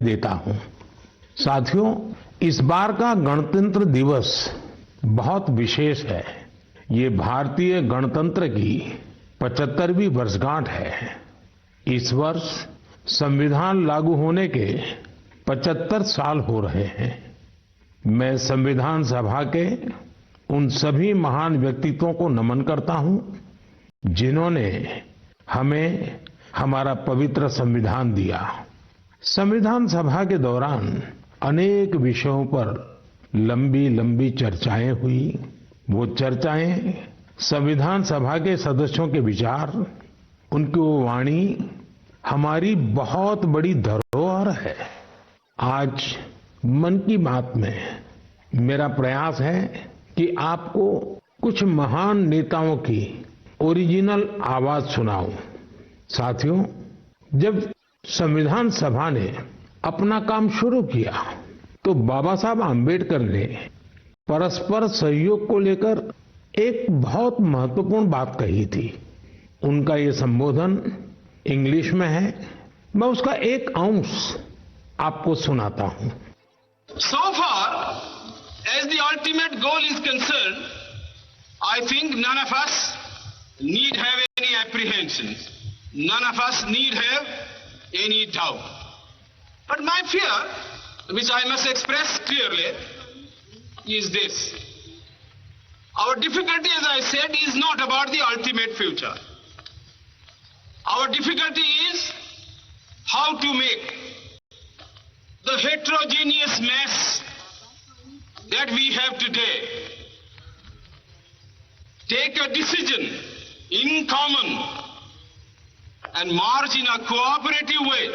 देता हूं। साथियों, इस बार का गणतंत्र दिवस बहुत विशेष है। ये भारतीय गणतंत्र की 75वीं वर्षगांठ है। इस वर्ष संविधान लागू होने के 75 साल हो रहे हैं। मैं संविधान सभा के उन सभी महान व्यक्तित्वों को नमन करता हूं जिन्होंने हमें हमारा पवित्र संविधान दिया। संविधान सभा के दौरान अनेक विषयों पर लंबी लंबी चर्चाएं हुई। वो चर्चाएं संविधान सभा के सदस्यों के विचार, उनकी वो वाणी हमारी बहुत बड़ी धरोहर है। आज मन की बात में मेरा प्रयास है कि आपको कुछ महान नेताओं की ओरिजिनल आवाज सुनाऊं। साथियों, जब संविधान सभा ने अपना काम शुरू किया तो बाबा साहब आम्बेडकर ने परस्पर सहयोग को लेकर एक बहुत महत्वपूर्ण बात कही थी। उनका ये संबोधन इंग्लिश में है। मैं उसका एक अंश आपको सुनाता हूं। So far as the ultimate goal is concerned, I think none of us need have any apprehensions. None of us need have any doubt. But my fear, which I must express clearly, is this. Our difficulty, as I said, is not about the ultimate future. Our difficulty is how to make the heterogeneous mess that we have today take a decision in common and march in a cooperative way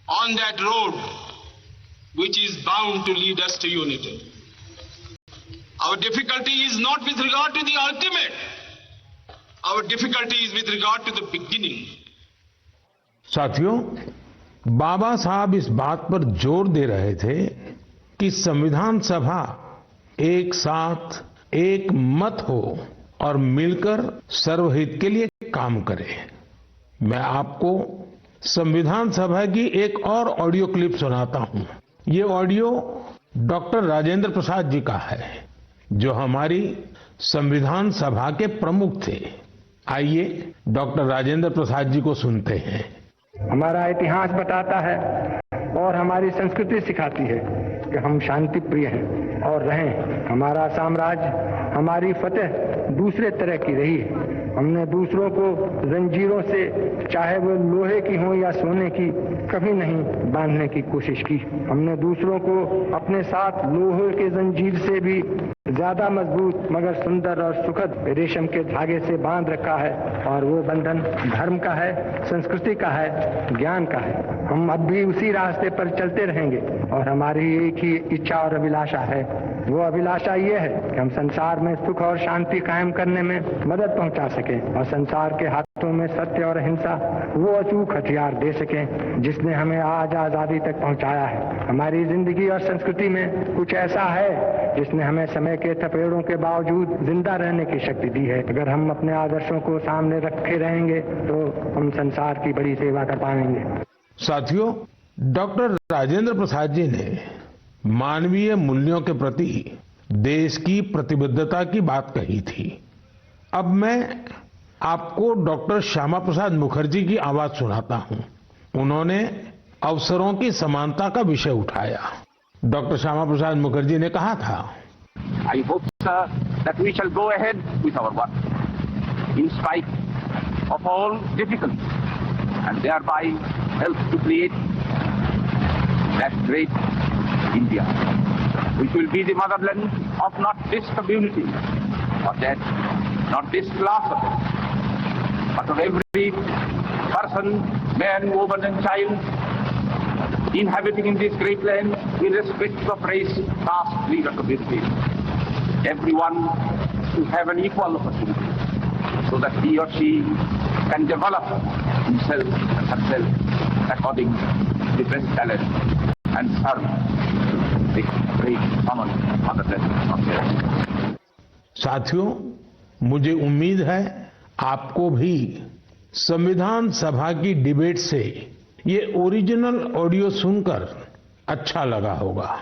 on that road which is bound to lead us to unity. Our difficulty is not with regard to the ultimate. Our difficulty is with regard to the beginning. साथियों, बाबा साहब इस बात पर जोर दे रहे थे कि संविधान सभा एक साथ एक मत हो और मिलकर सर्वहित के लिए काम करे। मैं आपको संविधान सभा की एक और ऑडियो क्लिप सुनाता हूं। ये ऑडियो डॉक्टर राजेंद्र प्रसाद जी का है, जो हमारी संविधान सभा के प्रमुख थे। आइए डॉक्टर राजेंद्र प्रसाद जी को सुनते हैं। हमारा इतिहास बताता है और हमारी संस्कृति सिखाती है कि हम शांति प्रिय हैं और रहें। हमारा साम्राज्य, हमारी फतेह दूसरे तरह की रही है। हमने दूसरों को जंजीरों से, चाहे वो लोहे की हो या सोने की, कभी नहीं बांधने की कोशिश की। हमने दूसरों को अपने साथ लोहे के जंजीर से भी ज्यादा मजबूत मगर सुंदर और सुखद रेशम के धागे से बांध रखा है, और वो बंधन धर्म का है, संस्कृति का है, ज्ञान का है। हम अब भी उसी रास्ते पर चलते रहेंगे और हमारी एक ही इच्छा और अभिलाषा है। वो अभिलाषा ये है कि हम संसार में सुख और शांति कायम करने में मदद पहुंचा सकें और संसार के हाथों में सत्य और अहिंसा वो अचूक हथियार दे सकें जिसने हमें आज आजादी तक पहुंचाया है। हमारी जिंदगी और संस्कृति में कुछ ऐसा है जिसने हमें समय के थपेड़ों के बावजूद जिंदा रहने की शक्ति दी है। अगर हम अपने आदर्शों को सामने रखे रहेंगे तो हम संसार की बड़ी सेवा कर पाएंगे। साथियों, डॉक्टर राजेंद्र प्रसाद जी ने मानवीय मूल्यों के प्रति देश की प्रतिबद्धता की बात कही थी। अब मैं आपको डॉक्टर श्यामा प्रसाद मुखर्जी की आवाज सुनाता हूं। उन्होंने अवसरों की समानता का विषय उठाया। डॉक्टर श्यामा प्रसाद मुखर्जी ने कहा था, I hope, sir, that we shall go ahead with our work in spite of all difficulties and thereby help to create that great India, which will be the motherland of not this community or that, not this class of it, but of every person, man, woman and child inhabiting in this great land, irrespective of race, caste, creed or community. Everyone to have an equal opportunity so that he or she can develop himself and herself according to the best talent and serve the great common motherland of India. साथियों, मुझे उम्मीद है आपको भी संविधान सभा की debate से ये ओरिजिनल ऑडियो सुनकर अच्छा लगा होगा।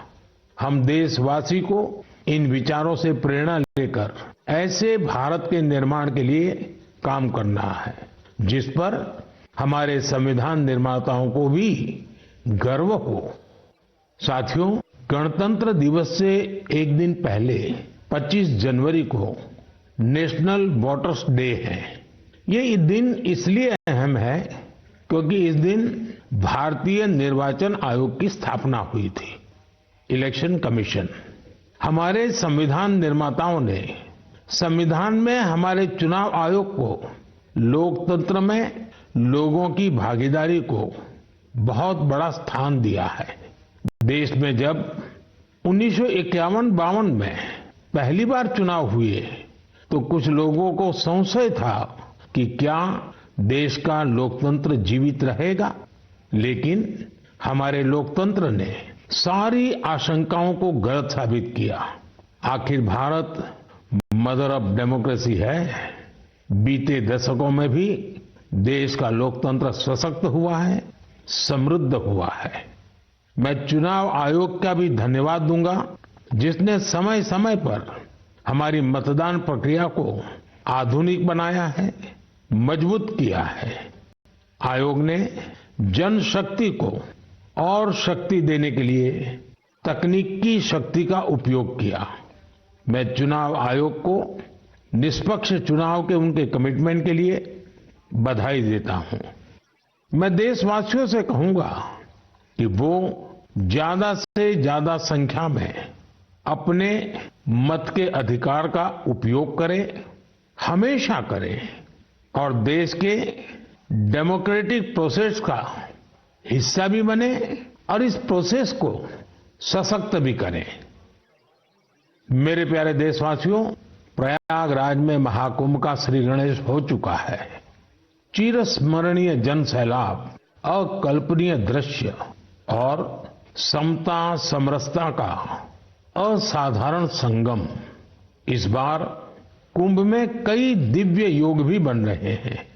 हम देशवासी को इन विचारों से प्रेरणा लेकर ऐसे भारत के निर्माण के लिए काम करना है जिस पर हमारे संविधान निर्माताओं को भी गर्व हो। साथियों, गणतंत्र दिवस से एक दिन पहले 25 जनवरी को नेशनल वोटर्स डे है। ये दिन इसलिए अहम है क्योंकि इस दिन भारतीय निर्वाचन आयोग की स्थापना हुई थी। इलेक्शन कमीशन, हमारे संविधान निर्माताओं ने संविधान में हमारे चुनाव आयोग को लोकतंत्र में लोगों की भागीदारी को बहुत बड़ा स्थान दिया है। देश में जब 1951-52 में पहली बार चुनाव हुए तो कुछ लोगों को संशय था कि क्या देश का लोकतंत्र जीवित रहेगा, लेकिन हमारे लोकतंत्र ने सारी आशंकाओं को गलत साबित किया। आखिर भारत मदर ऑफ डेमोक्रेसी है। बीते दशकों में भी देश का लोकतंत्र सशक्त हुआ है, समृद्ध हुआ है। मैं चुनाव आयोग का भी धन्यवाद दूंगा जिसने समय समय पर हमारी मतदान प्रक्रिया को आधुनिक बनाया है, मजबूत किया है। आयोग ने जनशक्ति को और शक्ति देने के लिए तकनीकी शक्ति का उपयोग किया। मैं चुनाव आयोग को निष्पक्ष चुनाव के उनके कमिटमेंट के लिए बधाई देता हूं। मैं देशवासियों से कहूंगा कि वो ज्यादा से ज्यादा संख्या में अपने मत के अधिकार का उपयोग करें, हमेशा करें और देश के डेमोक्रेटिक प्रोसेस का हिस्सा भी बने और इस प्रोसेस को सशक्त भी करें। मेरे प्यारे देशवासियों, प्रयागराज में महाकुंभ का श्री गणेश हो चुका है। चिरस्मरणीय जन सैलाब, अकल्पनीय दृश्य और समता समरसता का असाधारण संगम। इस बार कुंभ में कई दिव्य योग भी बन रहे हैं।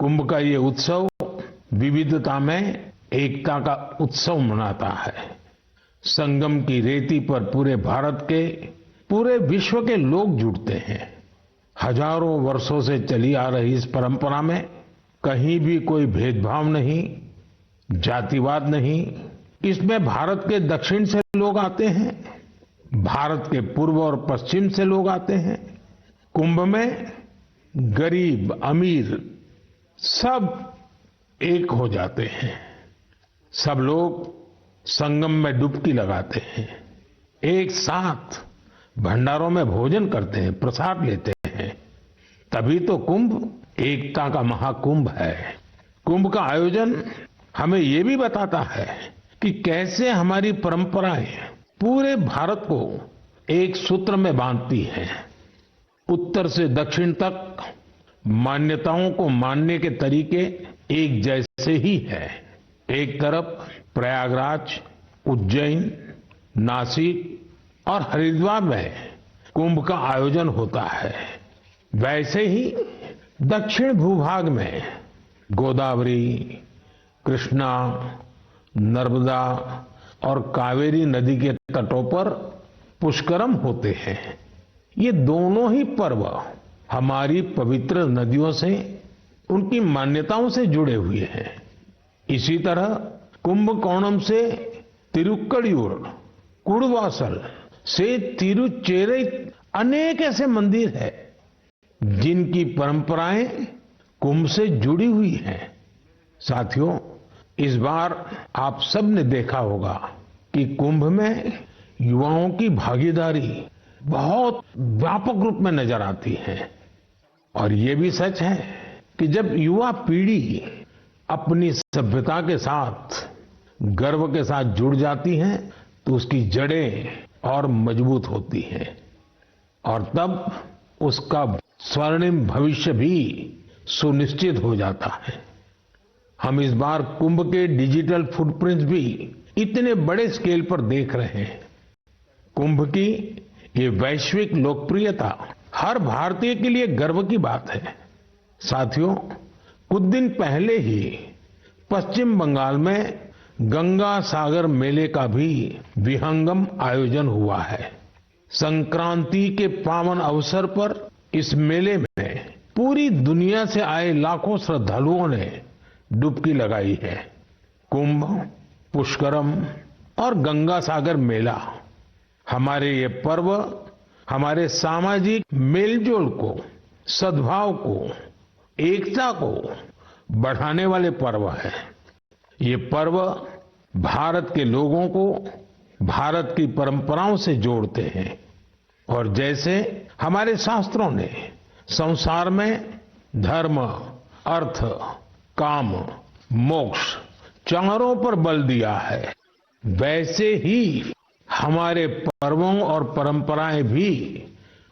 कुंभ का ये उत्सव विविधता में एकता का उत्सव मनाता है। संगम की रेती पर पूरे भारत के, पूरे विश्व के लोग जुड़ते हैं। हजारों वर्षों से चली आ रही इस परंपरा में कहीं भी कोई भेदभाव नहीं, जातिवाद नहीं। इसमें भारत के दक्षिण से लोग आते हैं, भारत के पूर्व और पश्चिम से लोग आते हैं। कुंभ में गरीब अमीर सब एक हो जाते हैं। सब लोग संगम में डुबकी लगाते हैं, एक साथ भंडारों में भोजन करते हैं, प्रसाद लेते हैं। तभी तो कुंभ एकता का महाकुंभ है। कुंभ का आयोजन हमें ये भी बताता है कि कैसे हमारी परंपराएं पूरे भारत को एक सूत्र में बांधती हैं। उत्तर से दक्षिण तक मान्यताओं को मानने के तरीके एक जैसे ही है। एक तरफ प्रयागराज, उज्जैन, नासिक और हरिद्वार में कुंभ का आयोजन होता है, वैसे ही दक्षिण भूभाग में गोदावरी, कृष्णा, नर्मदा और कावेरी नदी के तटों पर पुष्करम होते हैं। ये दोनों ही पर्व हमारी पवित्र नदियों से, उनकी मान्यताओं से जुड़े हुए हैं। इसी तरह कुंभकोणम से तिरुक्कड़ियूर, कुड़वासल से तिरुचेरै अनेक ऐसे मंदिर हैं जिनकी परंपराएं कुंभ से जुड़ी हुई हैं। साथियों, इस बार आप सब ने देखा होगा कि कुंभ में युवाओं की भागीदारी बहुत व्यापक रूप में नजर आती है। और ये भी सच है कि जब युवा पीढ़ी अपनी सभ्यता के साथ गर्व के साथ जुड़ जाती है तो उसकी जड़ें और मजबूत होती हैं और तब उसका स्वर्णिम भविष्य भी सुनिश्चित हो जाता है। हम इस बार कुंभ के डिजिटल फुटप्रिंट्स भी इतने बड़े स्केल पर देख रहे हैं। कुंभ की ये वैश्विक लोकप्रियता हर भारतीय के लिए गर्व की बात है। साथियों, कुछ दिन पहले ही पश्चिम बंगाल में गंगा सागर मेले का भी विहंगम आयोजन हुआ है। संक्रांति के पावन अवसर पर इस मेले में पूरी दुनिया से आए लाखों श्रद्धालुओं ने डुबकी लगाई है। कुंभ, पुष्करम और गंगा सागर मेला हमारे ये पर्व हमारे सामाजिक मेलजोल को, सद्भाव को, एकता को बढ़ाने वाले पर्व हैं। ये पर्व भारत के लोगों को भारत की परंपराओं से जोड़ते हैं और जैसे हमारे शास्त्रों ने संसार में धर्म, अर्थ, काम, मोक्ष चारों पर बल दिया है, वैसे ही हमारे पर्वों और परंपराएं भी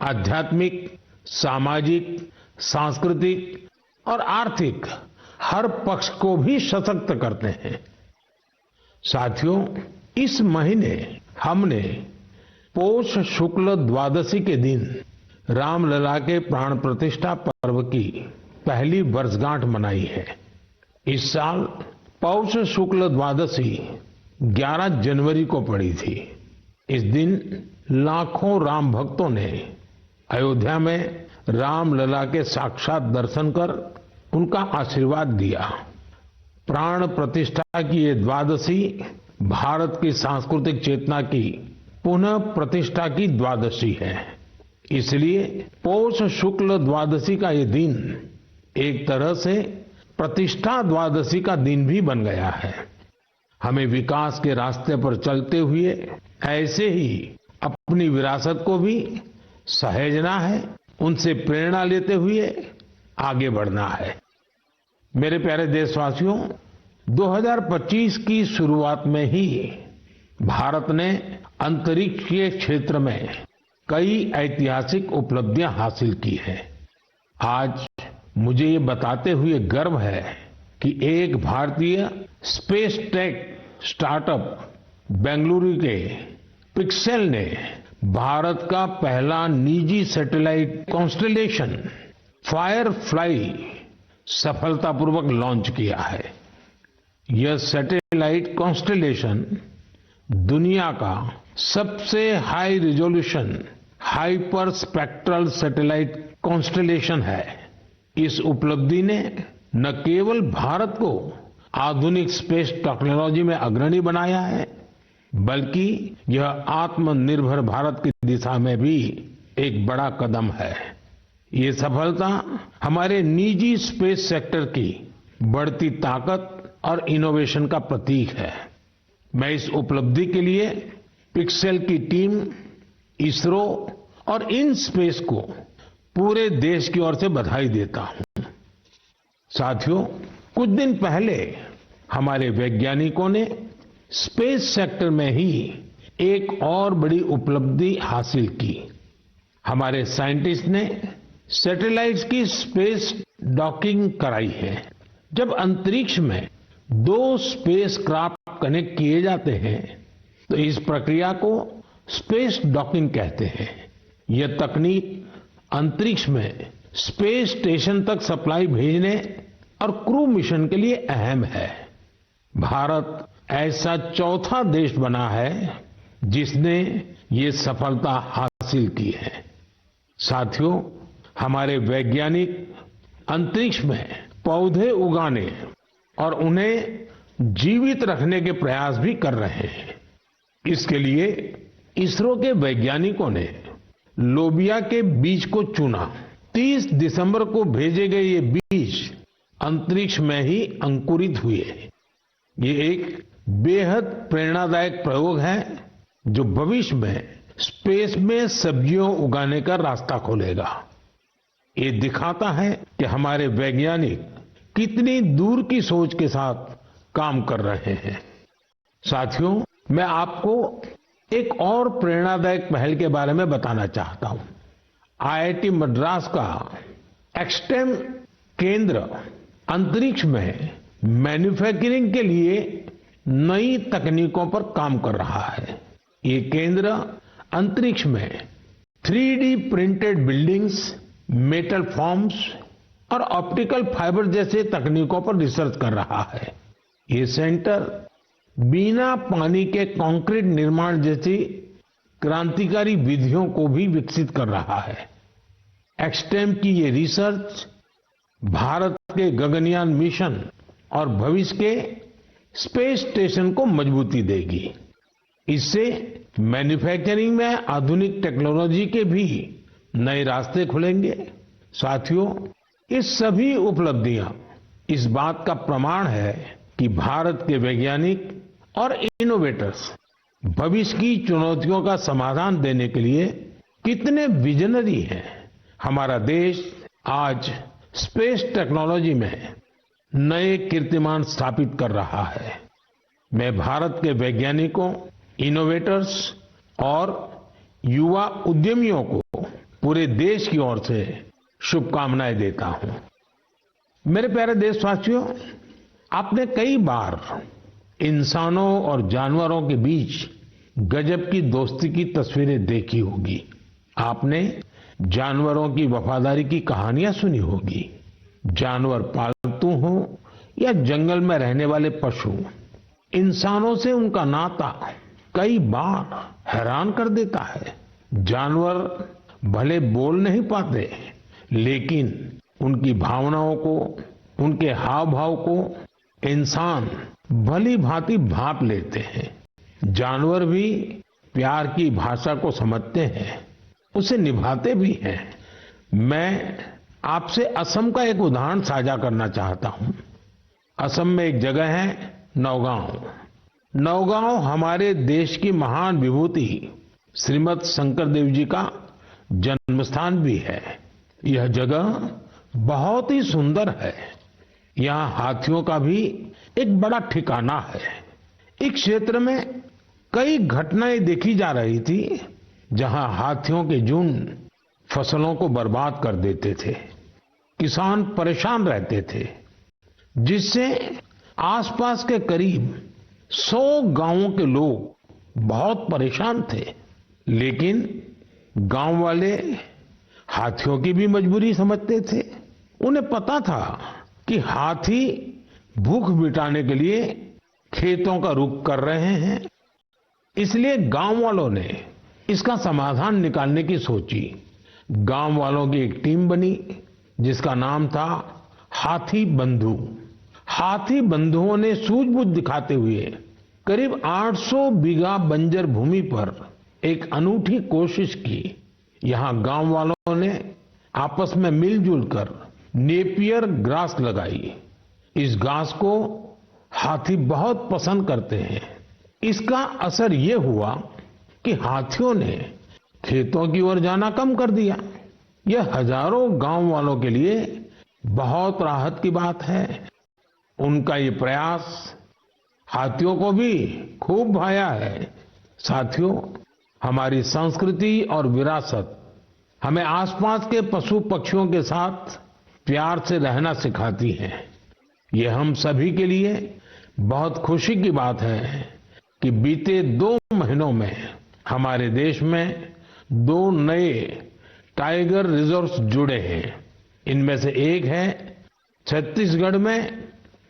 आध्यात्मिक, सामाजिक, सांस्कृतिक और आर्थिक हर पक्ष को भी सशक्त करते हैं। साथियों, इस महीने हमने पौष शुक्ल द्वादशी के दिन रामलला के प्राण प्रतिष्ठा पर्व की पहली वर्षगांठ मनाई है। इस साल पौष शुक्ल द्वादशी 11 जनवरी को पड़ी थी। इस दिन लाखों राम भक्तों ने अयोध्या में रामलला के साक्षात दर्शन कर उनका आशीर्वाद लिया। प्राण प्रतिष्ठा की ये द्वादशी भारत की सांस्कृतिक चेतना की पुनः प्रतिष्ठा की द्वादशी है। इसलिए पौष शुक्ल द्वादशी का ये दिन एक तरह से प्रतिष्ठा द्वादशी का दिन भी बन गया है। हमें विकास के रास्ते पर चलते हुए ऐसे ही अपनी विरासत को भी सहेजना है, उनसे प्रेरणा लेते हुए आगे बढ़ना है। मेरे प्यारे देशवासियों, 2025 की शुरुआत में ही भारत ने अंतरिक्ष के क्षेत्र में कई ऐतिहासिक उपलब्धियां हासिल की हैं। आज मुझे ये बताते हुए गर्व है कि एक भारतीय स्पेस टेक स्टार्टअप बेंगलुरु के पिक्सेल ने भारत का पहला निजी सैटेलाइट कॉन्स्टेलेशन फायरफ्लाई सफलतापूर्वक लॉन्च किया है। यह सैटेलाइट कॉन्स्टेलेशन दुनिया का सबसे high resolution hyper spectral satellite constellation है। इस उपलब्धि ने न केवल भारत को आधुनिक स्पेस टेक्नोलॉजी में अग्रणी बनाया है, बल्कि यह आत्मनिर्भर भारत की दिशा में भी एक बड़ा कदम है। ये सफलता हमारे निजी स्पेस सेक्टर की बढ़ती ताकत और इनोवेशन का प्रतीक है। मैं इस उपलब्धि के लिए पिक्सेल की टीम, इसरो और इन स्पेस को पूरे देश की ओर से बधाई देता हूं। साथियों, कुछ दिन पहले हमारे वैज्ञानिकों ने स्पेस सेक्टर में ही एक और बड़ी उपलब्धि हासिल की। हमारे साइंटिस्ट ने सैटेलाइट्स की स्पेस डॉकिंग कराई है। जब अंतरिक्ष में 2 स्पेस क्राफ्ट कनेक्ट किए जाते हैं तो इस प्रक्रिया को स्पेस डॉकिंग कहते हैं। यह तकनीक अंतरिक्ष में स्पेस स्टेशन तक सप्लाई भेजने और क्रू मिशन के लिए अहम है। भारत ऐसा चौथा देश बना है जिसने ये सफलता हासिल की है। साथियों, हमारे वैज्ञानिक अंतरिक्ष में पौधे उगाने और उन्हें जीवित रखने के प्रयास भी कर रहे हैं। इसके लिए इसरो के वैज्ञानिकों ने लोबिया के बीज को चुना। 30 दिसंबर को भेजे गए ये बीज अंतरिक्ष में ही अंकुरित हुए। ये एक बेहद प्रेरणादायक प्रयोग है जो भविष्य में स्पेस में सब्जियों उगाने का रास्ता खोलेगा। ये दिखाता है कि हमारे वैज्ञानिक कितनी दूर की सोच के साथ काम कर रहे हैं। साथियों, मैं आपको एक और प्रेरणादायक पहल के बारे में बताना चाहता हूं। आईआईटी मद्रास का एक्सटेम केंद्र अंतरिक्ष में मैन्युफैक्चरिंग के लिए नई तकनीकों पर काम कर रहा है। ये केंद्र अंतरिक्ष में 3D printed buildings, metal forms और ऑप्टिकल फाइबर जैसे तकनीकों पर रिसर्च कर रहा है। ये सेंटर बिना पानी के कंक्रीट निर्माण जैसी क्रांतिकारी विधियों को भी विकसित कर रहा है। एक्सटेम की ये रिसर्च भारत के गगनयान मिशन और भविष्य के स्पेस स्टेशन को मजबूती देगी। इससे मैन्युफैक्चरिंग में आधुनिक टेक्नोलॉजी के भी नए रास्ते खुलेंगे। साथियों, ये सभी उपलब्धियां इस बात का प्रमाण है कि भारत के वैज्ञानिक और इनोवेटर्स भविष्य की चुनौतियों का समाधान देने के लिए कितने विजनरी हैं। हमारा देश आज स्पेस टेक्नोलॉजी में नए कीर्तिमान स्थापित कर रहा है। मैं भारत के वैज्ञानिकों, इनोवेटर्स और युवा उद्यमियों को पूरे देश की ओर से शुभकामनाएं देता हूं। मेरे प्यारे देशवासियों, आपने कई बार इंसानों और जानवरों के बीच गजब की दोस्ती की तस्वीरें देखी होगी। आपने जानवरों की वफादारी की कहानियां सुनी होगी। जानवर पालतू हो या जंगल में रहने वाले पशु, इंसानों से उनका नाता कई बार हैरान कर देता है। जानवर भले बोल नहीं पाते, लेकिन उनकी भावनाओं को, उनके हाव भाव को इंसान भली भांति भांप लेते हैं। जानवर भी प्यार की भाषा को समझते हैं, उसे निभाते भी हैं। मैं आपसे असम का एक उदाहरण साझा करना चाहता हूं। असम में एक जगह है नौगांव। नौगांव हमारे देश की महान विभूति श्रीमद शंकरदेव जी का जन्म स्थान भी है। यह जगह बहुत ही सुंदर है। यहाँ हाथियों का भी एक बड़ा ठिकाना है। इस क्षेत्र में कई घटनाएं देखी जा रही थी, जहां हाथियों के झुंड फसलों को बर्बाद कर देते थे। किसान परेशान रहते थे, जिससे आसपास के करीब 100 गांवों के लोग बहुत परेशान थे। लेकिन गांव वाले हाथियों की भी मजबूरी समझते थे। उन्हें पता था कि हाथी भूख मिटाने के लिए खेतों का रुख कर रहे हैं। इसलिए गांव वालों ने इसका समाधान निकालने की सोची। गांव वालों की एक टीम बनी, जिसका नाम था हाथी बंधु। हाथी बंधुओं ने सूझबूझ दिखाते हुए करीब 800 बीघा बंजर भूमि पर एक अनूठी कोशिश की। यहां गांव वालों ने आपस में मिलजुल कर नेपियर ग्रास लगाई। इस घास को हाथी बहुत पसंद करते हैं। इसका असर ये हुआ कि हाथियों ने खेतों की ओर जाना कम कर दिया। यह हजारों गांव वालों के लिए बहुत राहत की बात है। उनका ये प्रयास हाथियों को भी खूब भाया है। साथियों, हमारी संस्कृति और विरासत हमें आसपास के पशु पक्षियों के साथ प्यार से रहना सिखाती है। ये हम सभी के लिए बहुत खुशी की बात है कि बीते 2 महीनों में हमारे देश में 2 नए टाइगर रिजर्व्स जुड़े हैं। इनमें से एक है छत्तीसगढ़ में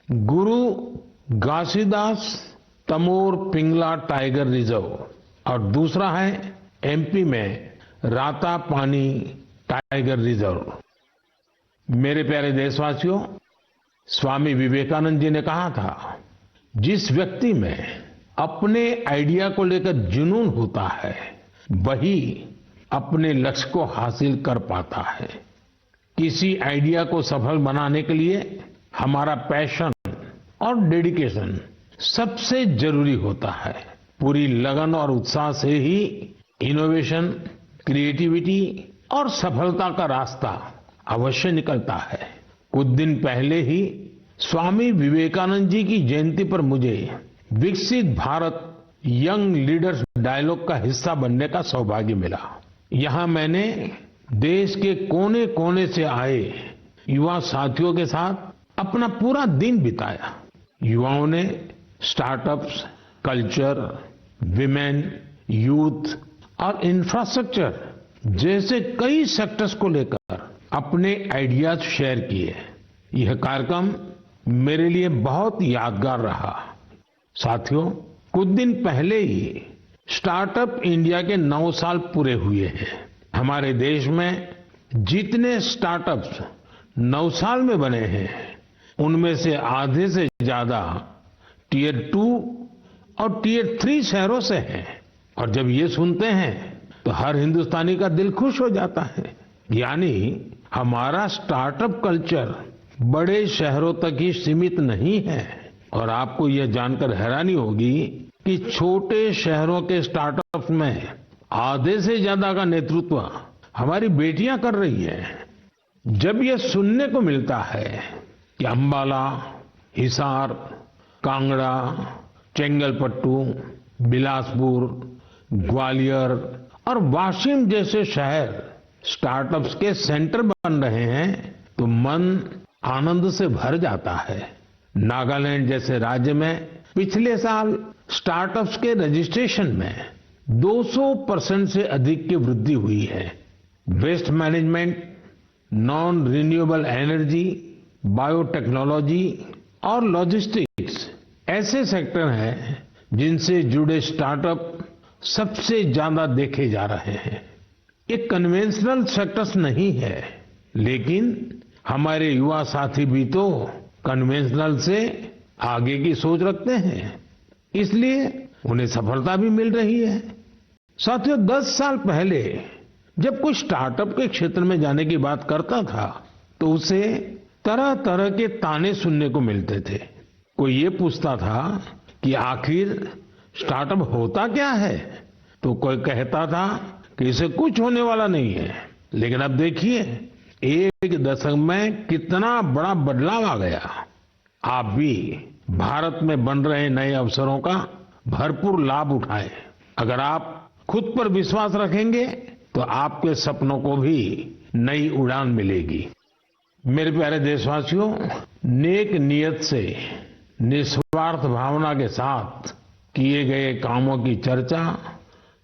गुरु घासीदास तमोर पिंगला टाइगर रिजर्व और दूसरा है एमपी में राता पानी टाइगर रिजर्व। मेरे प्यारे देशवासियों, स्वामी विवेकानंद जी ने कहा था, जिस व्यक्ति में अपने आइडिया को लेकर जुनून होता है, वही अपने लक्ष्य को हासिल कर पाता है। किसी आइडिया को सफल बनाने के लिए हमारा पैशन और डेडिकेशन सबसे जरूरी होता है। पूरी लगन और उत्साह से ही इनोवेशन, क्रिएटिविटी और सफलता का रास्ता अवश्य निकलता है। कुछ दिन पहले ही स्वामी विवेकानंद जी की जयंती पर मुझे विकसित भारत यंग लीडर्स डायलॉग का हिस्सा बनने का सौभाग्य मिला। यहां मैंने देश के कोने कोने से आए युवा साथियों के साथ अपना पूरा दिन बिताया। युवाओं ने स्टार्टअप्स, कल्चर, विमेन, यूथ और इंफ्रास्ट्रक्चर जैसे कई सेक्टर्स को लेकर अपने आइडियाज शेयर किए। यह कार्यक्रम मेरे लिए बहुत यादगार रहा। साथियों, कुछ दिन पहले ही स्टार्टअप इंडिया के 9 साल पूरे हुए हैं। हमारे देश में जितने स्टार्टअप्स 9 साल में बने हैं, उनमें से आधे से ज्यादा टियर 2 और टियर 3 शहरों से हैं। और जब ये सुनते हैं तो हर हिंदुस्तानी का दिल खुश हो जाता है। यानी हमारा स्टार्टअप कल्चर बड़े शहरों तक ही सीमित नहीं है। और आपको यह जानकर हैरानी होगी कि छोटे शहरों के स्टार्टअप्स में आधे से ज्यादा का नेतृत्व हमारी बेटियां कर रही हैं। जब यह सुनने को मिलता है कि अंबाला, हिसार, कांगड़ा, चेंगलपट्टू, बिलासपुर, ग्वालियर और वाशिम जैसे शहर स्टार्टअप्स के सेंटर बन रहे हैं तो मन आनंद से भर जाता है। नागालैंड जैसे राज्य में पिछले साल स्टार्टअप्स के रजिस्ट्रेशन में 200% से अधिक की वृद्धि हुई है। Waste management, non renewable energy, biotechnology और लॉजिस्टिक्स ऐसे सेक्टर हैं जिनसे जुड़े स्टार्टअप सबसे ज्यादा देखे जा रहे हैं। ये कन्वेंशनल सेक्टर्स नहीं है, लेकिन हमारे युवा साथी भी तो कन्वेंशनल से आगे की सोच रखते हैं, इसलिए उन्हें सफलता भी मिल रही है। साथियों, 10 साल पहले जब कोई स्टार्टअप के क्षेत्र में जाने की बात करता था तो उसे तरह तरह के ताने सुनने को मिलते थे। कोई ये पूछता था कि आखिर स्टार्टअप होता क्या है, तो कोई कहता था कि इसे कुछ होने वाला नहीं है। लेकिन अब देखिए, एक दशक में कितना बड़ा बदलाव आ गया। आप भी भारत में बन रहे नए अवसरों का भरपूर लाभ उठाएं। अगर आप खुद पर विश्वास रखेंगे तो आपके सपनों को भी नई उड़ान मिलेगी। मेरे प्यारे देशवासियों, नेक नियत से निस्वार्थ भावना के साथ किए गए कामों की चर्चा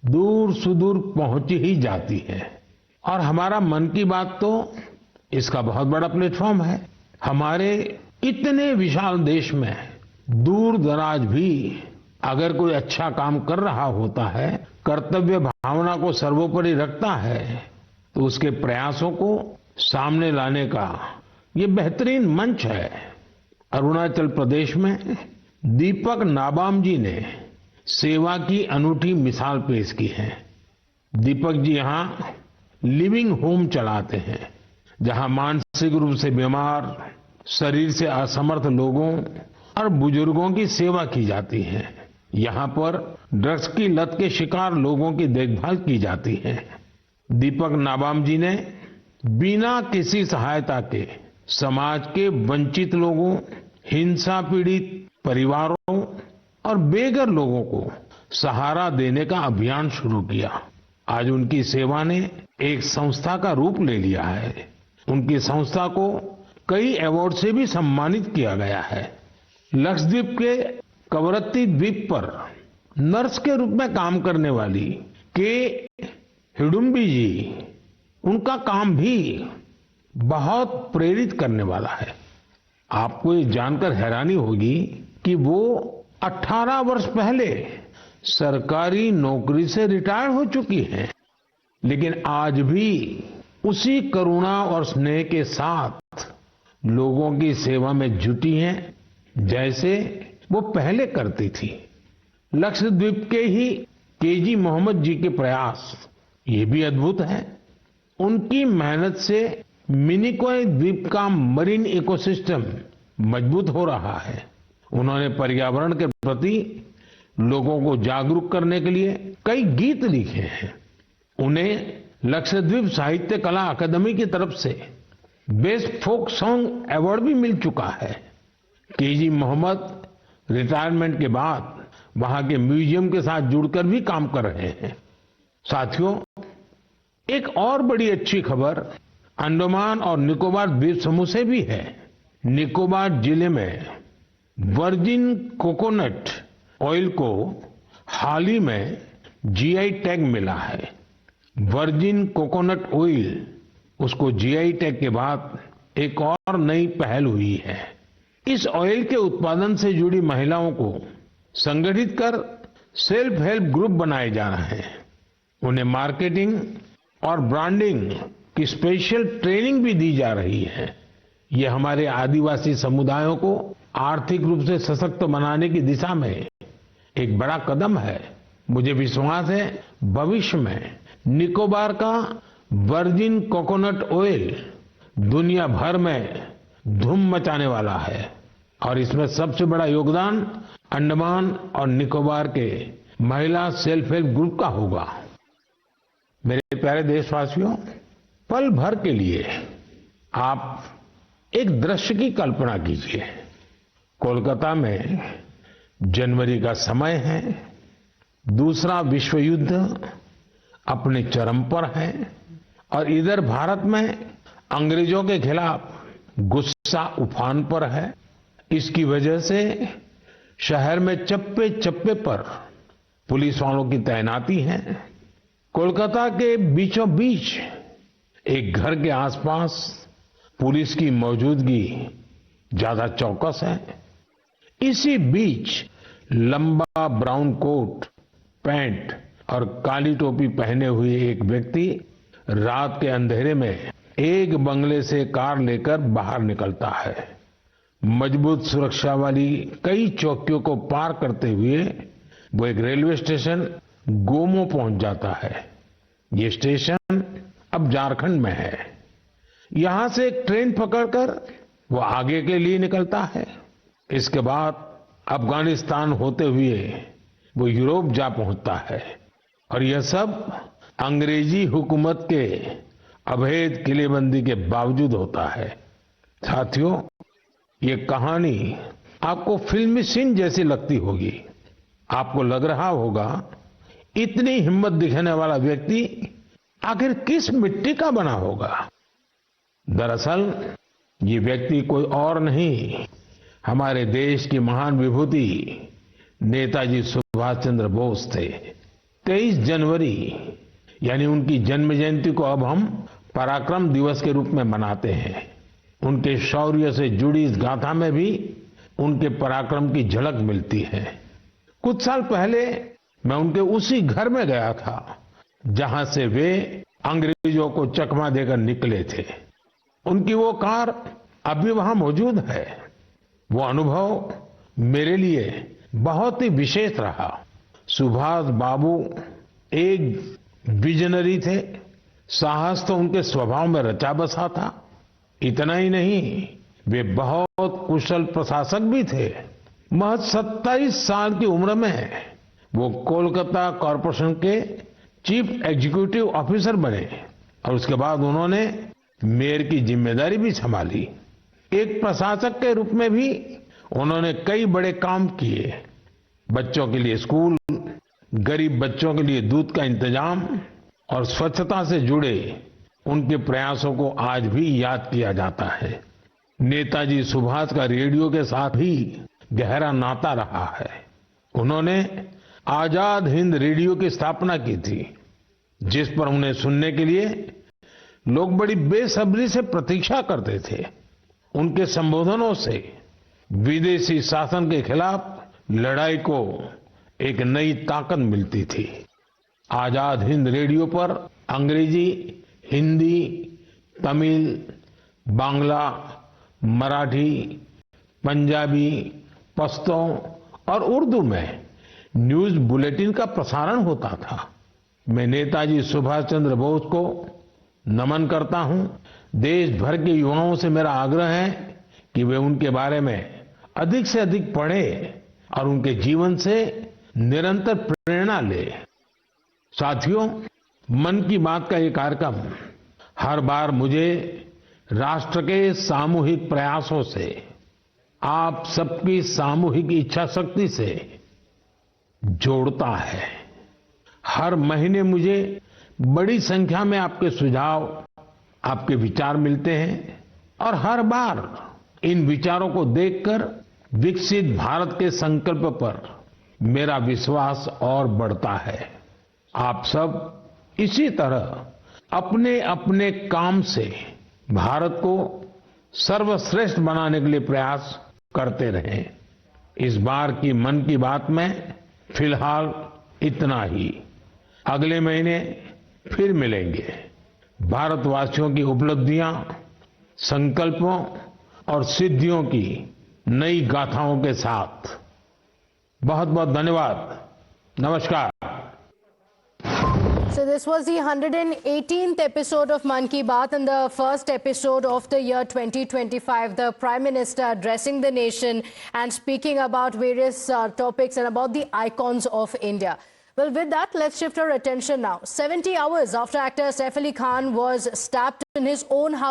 दूर सुदूर पहुंच ही जाती है। और हमारा मन की बात तो इसका बहुत बड़ा प्लेटफॉर्म है। हमारे इतने विशाल देश में दूर दराज भी अगर कोई अच्छा काम कर रहा होता है, कर्तव्य भावना को सर्वोपरि रखता है, तो उसके प्रयासों को सामने लाने का ये बेहतरीन मंच है। अरुणाचल प्रदेश में दीपक नाबाम जी ने सेवा की अनूठी मिसाल पेश की है। दीपक जी यहाँ लिविंग होम चलाते हैं, जहाँ मानसिक रूप से बीमार, शरीर से असमर्थ लोगों और बुजुर्गों की सेवा की जाती है। यहाँ पर ड्रग्स की लत के शिकार लोगों की देखभाल की जाती है। दीपक नाबाम जी ने बिना किसी सहायता के समाज के वंचित लोगों, हिंसा पीड़ित परिवारों और बेघर लोगों को सहारा देने का अभियान शुरू किया। आज उनकी सेवा ने एक संस्था का रूप ले लिया है। उनकी संस्था को कई अवार्ड से भी सम्मानित किया गया है। लक्षद्वीप के कवरत्ती द्वीप पर नर्स के रूप में काम करने वाली के हिडुम्बी जी, उनका काम भी बहुत प्रेरित करने वाला है। आपको ये जानकर हैरानी होगी कि वो 18 वर्ष पहले सरकारी नौकरी से रिटायर हो चुकी हैं, लेकिन आज भी उसी करुणा और स्नेह के साथ लोगों की सेवा में जुटी हैं जैसे वो पहले करती थी। लक्षद्वीप के ही केजी मोहम्मद जी के प्रयास ये भी अद्भुत है। उनकी मेहनत से मिनिकॉय द्वीप का मरीन इकोसिस्टम मजबूत हो रहा है। उन्होंने पर्यावरण के प्रति लोगों को जागरूक करने के लिए कई गीत लिखे हैं। उन्हें लक्षद्वीप साहित्य कला अकादमी की तरफ से बेस्ट फोक सॉन्ग अवार्ड भी मिल चुका है। केजी मोहम्मद रिटायरमेंट के बाद वहां के म्यूजियम के साथ जुड़कर भी काम कर रहे हैं। साथियों, एक और बड़ी अच्छी खबर अंडमान और निकोबार द्वीप समूह से भी है। निकोबार जिले में वर्जिन कोकोनट ऑयल को हाल ही में जीआई टैग मिला है। वर्जिन कोकोनट ऑयल, उसको जीआई टैग के बाद एक और नई पहल हुई है। इस ऑयल के उत्पादन से जुड़ी महिलाओं को संगठित कर सेल्फ हेल्प ग्रुप बनाए जा रहे हैं। उन्हें मार्केटिंग और ब्रांडिंग की स्पेशल ट्रेनिंग भी दी जा रही है। ये हमारे आदिवासी समुदायों को आर्थिक रूप से सशक्त बनाने की दिशा में एक बड़ा कदम है। मुझे विश्वास है भविष्य में निकोबार का वर्जिन कोकोनट ऑयल दुनिया भर में धूम मचाने वाला है और इसमें सबसे बड़ा योगदान अंडमान और निकोबार के महिला सेल्फ हेल्प ग्रुप का होगा। मेरे प्यारे देशवासियों, पल भर के लिए आप एक दृश्य की कल्पना कीजिए। कोलकाता में जनवरी का समय है, दूसरा विश्व युद्ध अपने चरम पर है और इधर भारत में अंग्रेजों के खिलाफ गुस्सा उफान पर है। इसकी वजह से शहर में चप्पे चप्पे पर पुलिस वालों की तैनाती है। कोलकाता के बीचों बीच एक घर के आसपास पुलिस की मौजूदगी ज्यादा चौकस है। इसी बीच लंबा ब्राउन कोट, पैंट और काली टोपी पहने हुए एक व्यक्ति रात के अंधेरे में एक बंगले से कार लेकर बाहर निकलता है। मजबूत सुरक्षा वाली कई चौकियों को पार करते हुए वो एक रेलवे स्टेशन गोमो पहुंच जाता है। ये स्टेशन अब झारखंड में है। यहां से एक ट्रेन पकड़कर वो आगे के लिए निकलता है। इसके बाद अफगानिस्तान होते हुए वो यूरोप जा पहुंचता है और यह सब अंग्रेजी हुकूमत के अवैध किलेबंदी के बावजूद होता है। साथियों, ये कहानी आपको फिल्मी सीन जैसी लगती होगी। आपको लग रहा होगा इतनी हिम्मत दिखाने वाला व्यक्ति आखिर किस मिट्टी का बना होगा। दरअसल ये व्यक्ति कोई और नहीं, हमारे देश की महान विभूति नेताजी सुभाष चंद्र बोस थे। 23 जनवरी यानी उनकी जन्म जयंती को अब हम पराक्रम दिवस के रूप में मनाते हैं। उनके शौर्य से जुड़ी इस गाथा में भी उनके पराक्रम की झलक मिलती है। कुछ साल पहले मैं उनके उसी घर में गया था जहां से वे अंग्रेजों को चकमा देकर निकले थे। उनकी वो कार अभी वहां मौजूद है। वो अनुभव मेरे लिए बहुत ही विशेष रहा। सुभाष बाबू एक विजनरी थे। साहस तो उनके स्वभाव में रचा बसा था। इतना ही नहीं, वे बहुत कुशल प्रशासक भी थे। महज 27 साल की उम्र में वो कोलकाता कॉरपोरेशन के चीफ एग्जीक्यूटिव ऑफिसर बने और उसके बाद उन्होंने मेयर की जिम्मेदारी भी संभाली। एक प्रशासक के रूप में भी उन्होंने कई बड़े काम किए। बच्चों के लिए स्कूल, गरीब बच्चों के लिए दूध का इंतजाम और स्वच्छता से जुड़े उनके प्रयासों को आज भी याद किया जाता है। नेताजी सुभाष का रेडियो के साथ भी गहरा नाता रहा है। उन्होंने आजाद हिंद रेडियो की स्थापना की थी, जिस पर उन्हें सुनने के लिए लोग बड़ी बेसब्री से प्रतीक्षा करते थे। उनके संबोधनों से विदेशी शासन के खिलाफ लड़ाई को एक नई ताकत मिलती थी। आजाद हिंद रेडियो पर अंग्रेजी, हिंदी, तमिल, बांग्ला, मराठी, पंजाबी, पश्तो और उर्दू में न्यूज बुलेटिन का प्रसारण होता था। मैं नेताजी सुभाष चंद्र बोस को नमन करता हूं। देश भर के युवाओं से मेरा आग्रह है कि वे उनके बारे में अधिक से अधिक पढ़ें और उनके जीवन से निरंतर प्रेरणा लें। साथियों, मन की बात का ये कार्यक्रम हर बार मुझे राष्ट्र के सामूहिक प्रयासों से, आप सबकी सामूहिक इच्छा शक्ति से जोड़ता है। हर महीने मुझे बड़ी संख्या में आपके सुझाव, आपके विचार मिलते हैं और हर बार इन विचारों को देखकर विकसित भारत के संकल्प पर मेरा विश्वास और बढ़ता है। आप सब इसी तरह अपने अपने काम से भारत को सर्वश्रेष्ठ बनाने के लिए प्रयास करते रहें। इस बार की मन की बात में फिलहाल इतना ही। अगले महीने फिर मिलेंगे। भारतवासियों की उपलब्धियां, संकल्पों और सिद्धियों की नई गाथाओं के साथ। बहुत बहुत धन्यवाद। नमस्कार। So this was the 118th episode of Mann Ki Baat and the first episode of the year 2025. The Prime Minister addressing the nation and speaking about various topics and about the icons of India. Well, with that, let's shift our attention now. 70 hours after actor Saif Ali Khan was stabbed in his own house.